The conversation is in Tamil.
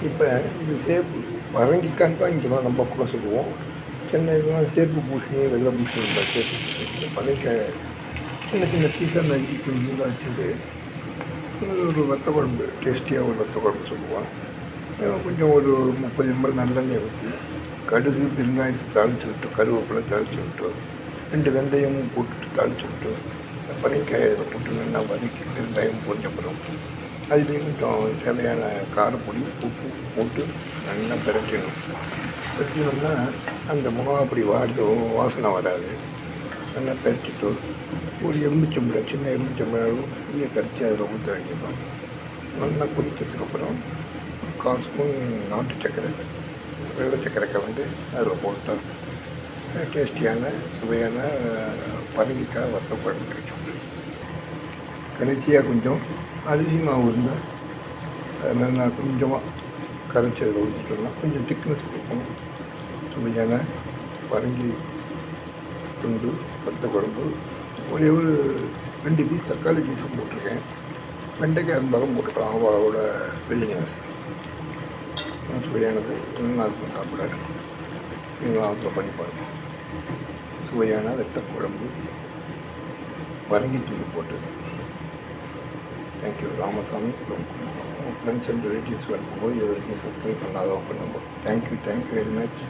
இப்போ இது சேப்பு பரங்கிக்கான்னு தான் இங்கே தான் நம்ம பக்கம் சொல்லுவோம். சென்னைலாம் சேப்பு பூசணி, வெள்ளை பூசணி இந்த சேப்பு பூசணி பரங்கிக்காய் சின்ன சின்ன பீஸாக நறுக்கி கொஞ்சம் வச்சுட்டு ஒரு வத்த குழம்பு டேஸ்டியாக ஒரு வத்த குழம்பு சொல்லுவோம். கொஞ்சம் ஒரு 30 ml நல்லெண்ணெய் ஊற்றி கடுகு பெருங்காயத்தை தாளித்து விட்டு கருவேப்பிலை தாளித்து விட்டு 2 வெந்தயமும் போட்டுட்டு தாளித்து விட்டு பரங்கிக்காயை இதில் போட்டு நல்லா வதக்கி வெங்காயம் பொரிஞ்சப்புறம் அதுலேயும் கொஞ்சம் தேவையான காரப்பொடி உப்பு போட்டு நல்லா பிரட்டணும். பிரட்டினோம்னா அந்த மிளகாப்பொடி வாசனை வராது. நல்லா பிரட்டிட்டு ஒரு எலுமிச்சம்பழம் சின்ன எலுமிச்சம்பழம் இங்கே கரைச்சி அதில் ஊற்ற வேண்டியதான். நல்லா கொதிச்சதுக்கப்புறம் 1/4 ஸ்பூன் நாட்டு சர்க்கரை வெள்ளை சர்க்கரை கலந்து அதில் போட்டால் டேஸ்டியான சுவையான பரங்கிக்காய் வத்த குழம்பு கிடைக்கும். கடைசியாக கொஞ்சம் அரிசி மாவு இருந்தால் அது நல்லா கொஞ்சமாக கரைச்சி அதில் ஊற்றிட்டோம்னா கொஞ்சம் திக்னஸ் கொடுக்கும். சுவையான பரங்கி துண்டு வத்த குழம்பு. ஒரே ஒரு 2 பீஸ் தக்காளி பீஸும் போட்டிருக்கேன். வெண்டைக்காய் இருந்தாலும் போட்டுக்கலாம். அவளோட வெள்ளிங்காசு சுவையானது நல்லா இருக்கும் சாப்பிட. நீங்களும் அதில் பண்ணி பாருங்கள். சுவையான வத்த குழம்பு பரங்கி துண்டு போட்டது. Thank you. Ramasamy friends and relatives வரும்போது இது வரைக்கும் சப்ஸ்கிரைப் பண்ணாதவங்க பண்ணும்போது தேங்க்யூ வெரி மச்.